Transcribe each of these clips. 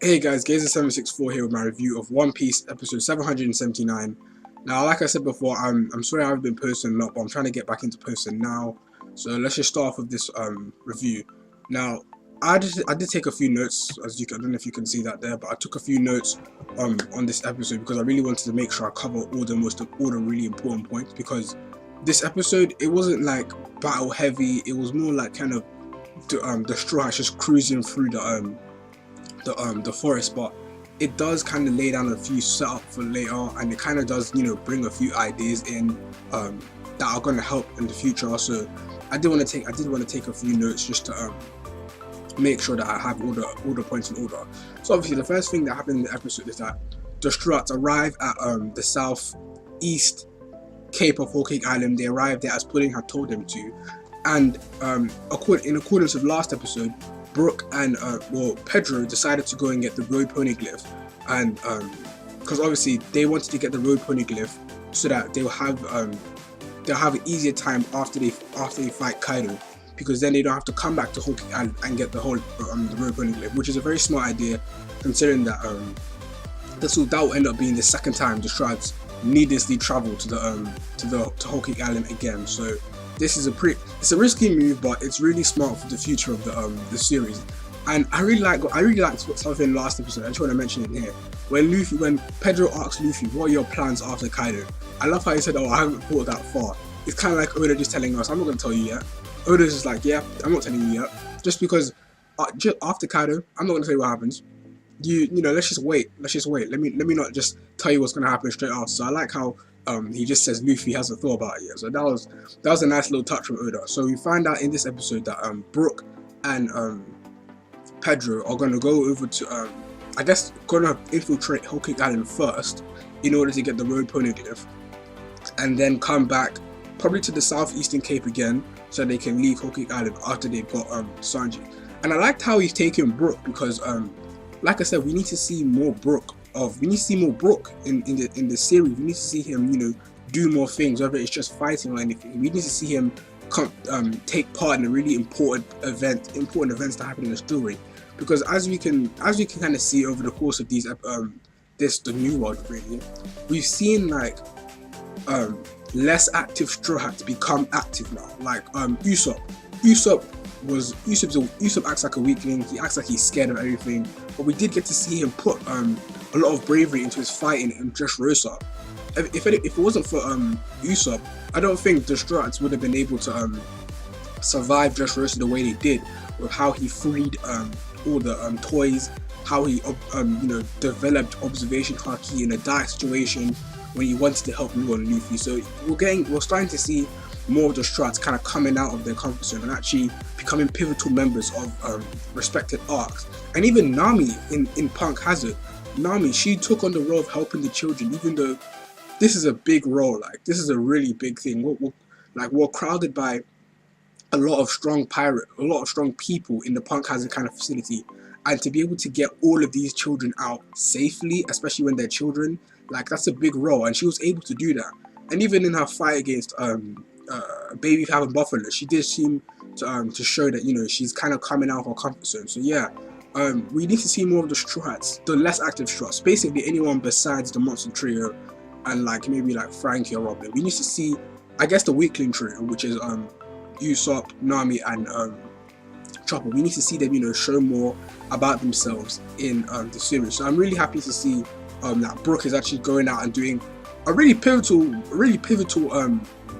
Hey guys, Gazer764 here with my review of One Piece episode 779. Now, like I said before, I'm sorry I've been posting a lot, but I'm trying to get back into posting now. So let's just start off with this review. Now, I did take a few notes, as you can, I don't know if you can see that there, but I took a few notes on this episode because I really wanted to make sure I cover all the really important points, because this episode, it wasn't like battle heavy. It was more like kind of the Straw Hats just cruising through the forest, but it does kind of lay down a few setup for later, and it kind of does, bring a few ideas in that are going to help in the future. So I did want to take a few notes just to make sure that I have all the points in order. So obviously the first thing that happened in the episode is that the Struts arrive at the southeast cape of Whole Cake Island. They arrived there as Pudding had told them to, and in accordance with last episode, Brook and Pedro decided to go and get the road poneglyph, and because obviously they wanted to get the road poneglyph so that they'll have an easier time after they fight Kaido, because then they don't have to come back to Whole Cake Island and get the whole the road poneglyph, which is a very smart idea, considering that that will end up being the second time the Strads needlessly travel to Whole Cake Island again. So this is it's a risky move, but it's really smart for the future of the series. And I really liked something last episode. I just want to mention it here. When Pedro asks Luffy, "What are your plans after Kaido?" I love how he said, "Oh, I haven't thought that far." It's kind of like Oda just telling us, "I'm not going to tell you yet." Oda's just like, "Yeah, I'm not telling you yet, just because just after Kaido, I'm not going to tell you what happens. Let's just wait. Let me not just tell you what's going to happen straight after." So I like how he just says Luffy hasn't thought about it yet. So that was a nice little touch from Oda. So we find out in this episode that Brook and Pedro are gonna go over to gonna infiltrate Whole Cake Island first in order to get the road poneglyph, and then come back probably to the southeastern cape again so they can leave Whole Cake Island after they've got Sanji. And I liked how he's taking Brook, because like I said, we need to see more Brook in the series. We need to see him, do more things, whether it's just fighting or anything. We need to see him take part in a really important events that happen in the story, because as we can kind of see over the course of these the new world, really, we've seen like less active Straw Hats become active now. Like Usopp acts like a weakling. He acts like he's scared of everything, but we did get to see him put a lot of bravery into his fighting in Dressrosa. If it wasn't for Usopp, I don't think the Struts would have been able to survive Dressrosa the way they did, with how he freed all the toys, how he developed observation haki in a dire situation when he wanted to help Luffy and Luffy. So we're starting to see more of the Struts kind of coming out of their comfort zone and actually becoming pivotal members of respected arcs. And even Nami in Punk Hazard, she took on the role of helping the children, even though this is a big role. Like, this is a really big thing. We're crowded by a lot of strong people in the Punk Hazard kind of facility, and to be able to get all of these children out safely, especially when they're children, like, that's a big role, and she was able to do that. And even in her fight against Baby Fab and Buffalo, she did seem to show that she's kind of coming out of her comfort zone. So yeah, we need to see more of the Straw Hats, the less active Struts, basically anyone besides the Monster Trio and maybe Frankie or Robin. We need to see, I guess, the weakling trio, which is Usopp, Nami, and Chopper. We need to see them show more about themselves in the series. So I'm really happy to see that Brook is actually going out and doing a really pivotal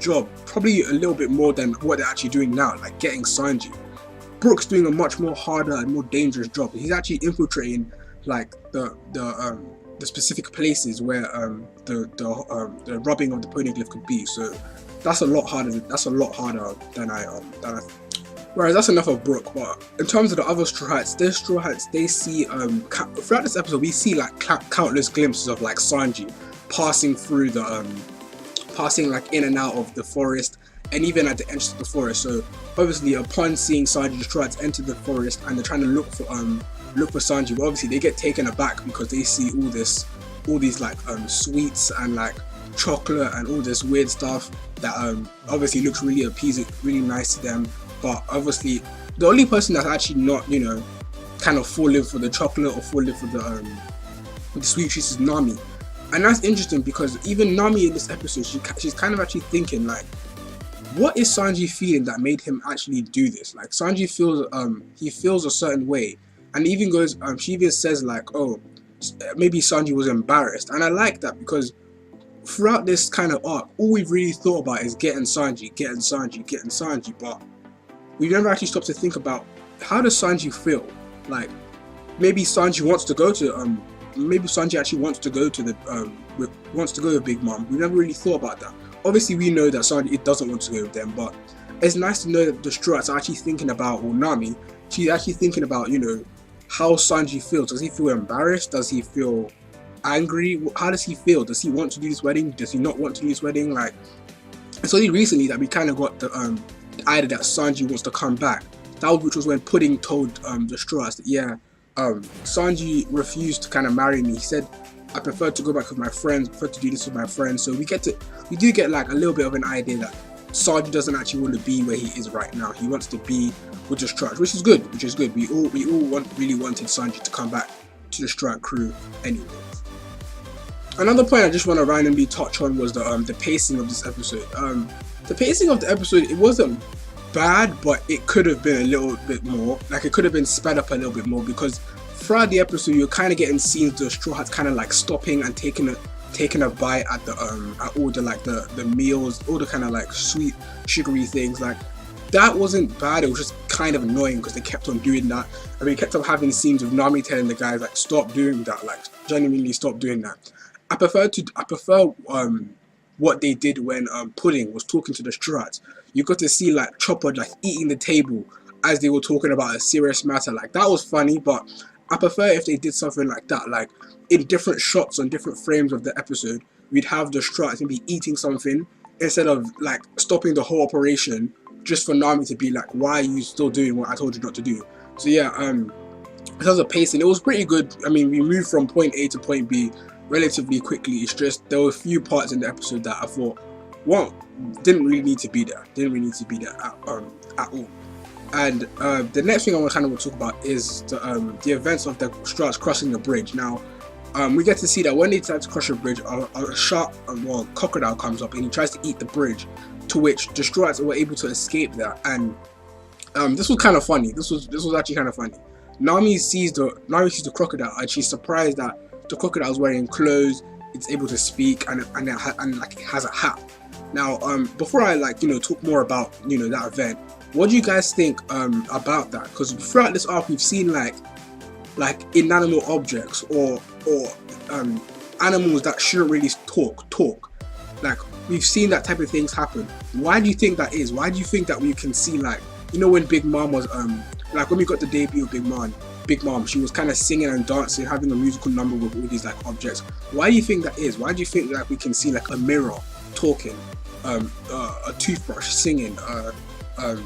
job, probably a little bit more than what they're actually doing now, like getting Sanji. Brook's doing a much more harder and more dangerous job. He's actually infiltrating the specific places where the robbing of the poneglyph could be. So that's a lot harder. Than I. Whereas that's enough of Brook. But in terms of the other Straw Hats, they see throughout this episode we see countless glimpses of Sanji passing through passing in and out of the forest, and even at the entrance of the forest. So obviously, upon seeing Sanji, the Straw Hats enter the forest and they're trying to look for Sanji. But obviously, they get taken aback because they see all these sweets and chocolate and all this weird stuff that obviously looks really appeasing, really nice to them. But obviously, the only person that's actually not kind of fall in for the chocolate or fall in for the sweet treats is Nami. And that's interesting because even Nami in this episode, she's kind of actually thinking like, what is Sanji feeling that made him actually do this? Like Sanji feels he feels a certain way, and even goes she even says like, oh, maybe Sanji was embarrassed. And I like that because throughout this kind of arc, all we've really thought about is getting Sanji, but we never actually stopped to think about, how does Sanji feel? Like maybe Sanji wants to go to maybe Sanji actually wants to go to the wants to go with Big Mom. We never really thought about that. Obviously we know that Sanji doesn't want to go with them, but it's nice to know that the Struts are actually thinking about, or Nami, she's actually thinking about, you know, how Sanji feels. Does he feel embarrassed? Does he feel angry? How does he feel? Does he want to do this wedding? Does he not want to do this wedding? Like, it's only recently that we kind of got the idea that Sanji wants to come back. Which was when Pudding told the Struts that, yeah, Sanji refused to kind of marry me. He said, I prefer to go back with my friends, prefer to do this with my friends. So we do get like a little bit of an idea that Sanji doesn't actually want to be where he is right now. He wants to be with the Struts, which is good. We all really wanted Sanji to come back to the Strut crew anyway. Another point I just want to randomly touch on was the pacing of this episode. The pacing of the episode, it wasn't bad, but it could have been a little bit more. Like, it could have been sped up a little bit more, because throughout the episode you're kind of getting scenes the Straw Hats kind of like stopping and taking a bite at the at all the like the meals, all the kind of like sweet sugary things. Like, that wasn't bad. It was just kind of annoying because they kept on doing that. I mean, kept on having scenes of Nami telling the guys like, stop doing that, like genuinely stop doing that. I prefer what they did when Pudding was talking to the Struts. You got to see like Chopper like eating the table as they were talking about a serious matter. Like, that was funny, but I prefer if they did something like that, like in different shots on different frames of the episode, we'd have the Struts and be eating something instead of like stopping the whole operation just for Nami to be like, why are you still doing what I told you not to do? So yeah, in terms of pacing, it was pretty good. I mean, we moved from point A to point B relatively quickly. It's just there were a few parts in the episode that I thought, well, didn't really need to be there at all. And the next thing I want to talk about is the events of the Struts crossing the bridge. Now, we get to see that when they try to cross the bridge, a shark, crocodile comes up and he tries to eat the bridge, to which the Struts were able to escape that. And this was kind of funny. This was actually kind of funny. Nami sees the crocodile and she's surprised that the crocodile is wearing clothes. It's able to speak and like it has a hat. Now, before I talk more about that event, what do you guys think about that? Because throughout this arc, we've seen like inanimate objects or animals that shouldn't really talk. Like, we've seen that type of things happen. Why do you think that is? Why do you think that we can see, like, when Big Mom was like when we got the debut of Big Mom, she was kind of singing and dancing, having a musical number with all these like objects. Why do you think that is? Why do you think that we can see like a mirror talking, a toothbrush singing, a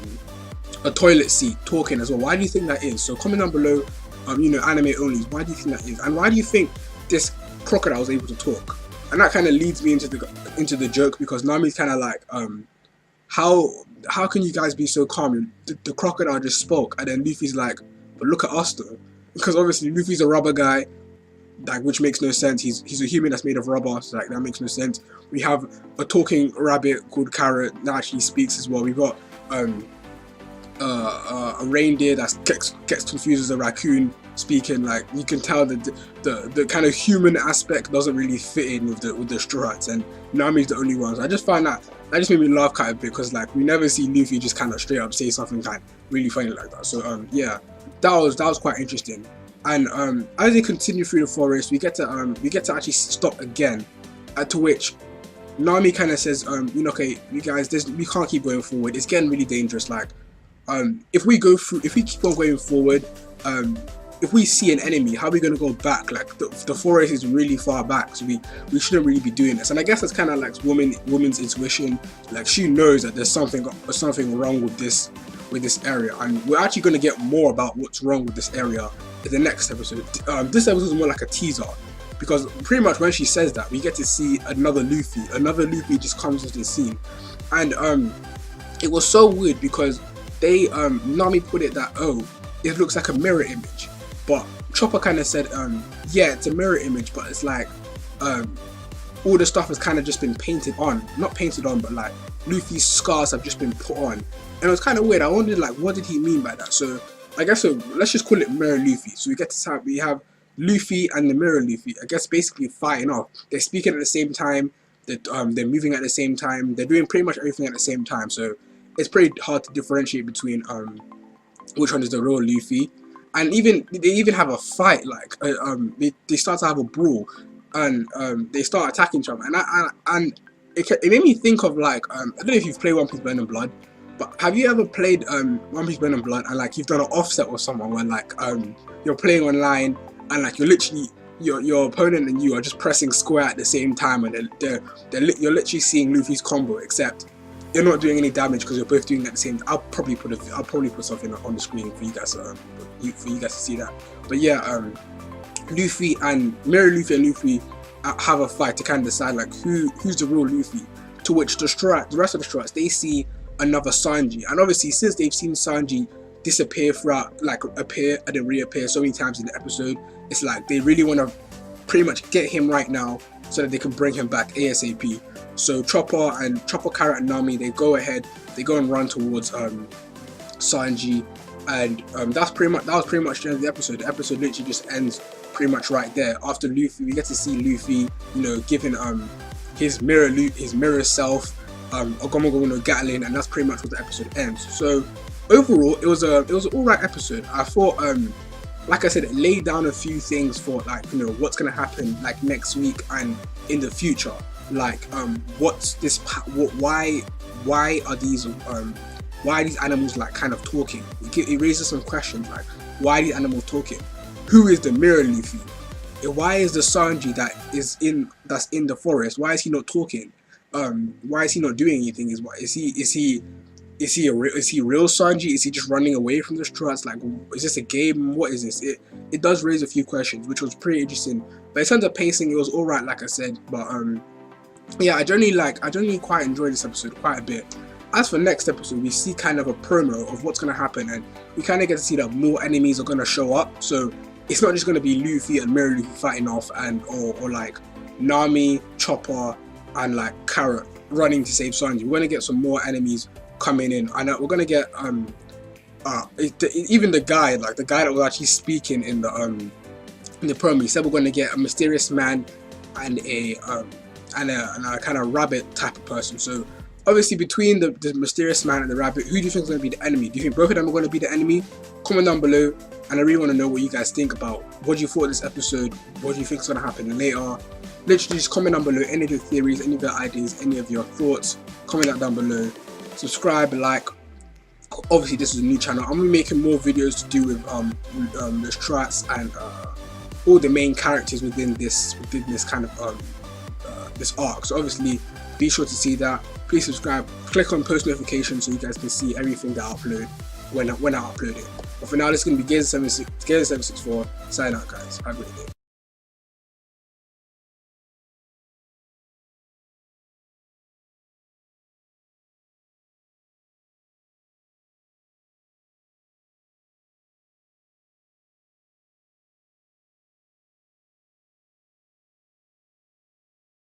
toilet seat talking as well? Why do you think that is? So comment down below, anime only. Why do you think that is? And why do you think this crocodile was able to talk? And that kind of leads me into the joke, because Nami's kind of like, how can you guys be so calm? The crocodile just spoke, and then Luffy's like, but look at us though, because obviously Luffy's a rubber guy, like, which makes no sense. He's a human that's made of rubber, so like that makes no sense. We have a talking rabbit called Carrot that actually speaks as well. We've got a reindeer that gets confused as a raccoon speaking. Like, you can tell that the kind of human aspect doesn't really fit in with the Struts, and Nami's the only one. So I just find that just made me laugh quite a bit, because like we never see Luffy just kind of straight up say something kind of really funny like that. So yeah, that was quite interesting. And as they continue through the forest, we get to actually stop again, to which Nami kind of says, okay, you guys, we can't keep going forward. It's getting really dangerous. Like, if we keep on going forward, if we see an enemy, how are we going to go back? Like, the forest is really far back, so we shouldn't really be doing this. And I guess that's kind of like woman's intuition. Like, she knows that there's something wrong with this area, and we're actually going to get more about what's wrong with this area in the next episode. This episode is more like a teaser, because pretty much when she says that, we get to see another Luffy just comes into the scene. And it was so weird, because they Nami put it that, oh, it looks like a mirror image. but Chopper kind of said, yeah, it's a mirror image, but it's like all the stuff has kind of just been painted on, not painted on, but like Luffy's scars have just been put on, and it was kind of weird. I wondered like, what did he mean by that? So I guess let's just call it Mirror Luffy. So we have Luffy and the Mirror Luffy, I guess, basically fighting off. They're speaking at the same time, they're moving at the same time, they're doing pretty much everything at the same time. So it's pretty hard to differentiate between which one is the real Luffy. And they even have a fight, like they start to have a brawl, and they start attacking each other. And it made me think of like I don't know if you've played One Piece Burning Blood, but have you ever played One Piece Burning Blood and like you've done an offset with someone where like you're playing online and like you're literally your opponent and you are just pressing square at the same time, and you're literally seeing Luffy's combo, except you're not doing any damage because you're both doing it at the same time. I'll probably put something on the screen for you guys to see that. But yeah, Luffy and Mirror Luffy and Luffy have a fight to kind of decide like who's the real Luffy. To which the rest of the Strats, they see another Sanji, and obviously since they've seen Sanji disappear throughout, like appear and then reappear so many times in the episode, it's like they really want to pretty much get him right now so that they can bring him back ASAP. So Chopper, Carrot, and Nami, they go and run towards Sanji, and that was pretty much the end of the episode. The episode literally just ends pretty much right there. After Luffy, we get to see Luffy, you know, giving his mirror self Ogomogo no Gatling, and that's pretty much what the episode ends. So overall, it was an alright episode. I thought, like I said, it laid down a few things for like, you know, what's gonna happen like next week and in the future. Like what's this? Why are these animals like kind of talking? It raises some questions like, why are these animals talking? Who is the Mirror Luffy? Why is the Sanji that's in the forest? Why is he not talking? Why is he not doing anything? Is he real Sanji? Is he just running away from the Strats? Like, is this a game? What is this? It does raise a few questions, which was pretty interesting. But in terms of pacing, it was alright, like I said. But yeah, I generally quite enjoyed this episode quite a bit. As for next episode, we see kind of a promo of what's gonna happen, and we kind of get to see that more enemies are gonna show up. So it's not just gonna be Luffy and Mirror Luffy fighting off, and or like Nami, Chopper, and like Carrot running to save Sanji. We're gonna get some more enemies coming in, and we're gonna get even the guy that was actually speaking in the promo. He said we're gonna get a mysterious man and a kind of rabbit type of person. So obviously between the mysterious man and the rabbit, who do you think is going to be the enemy? Do you think both of them are going to be the enemy? Comment down below, and I really want to know what you guys think about what you thought of this episode. What do you think is going to happen later? Literally just comment down below any of your theories, any of your ideas, any of your thoughts. Comment that down below. Subscribe, like. Obviously this is a new channel. I'm going to be making more videos to do with the Strats and all the main characters within this kind of this arc. So obviously be sure to see that. Please subscribe, click on post notifications so you guys can see everything that I upload when I upload it. But for now, this is going to be Gazer764. Sign out, guys. Have a great day.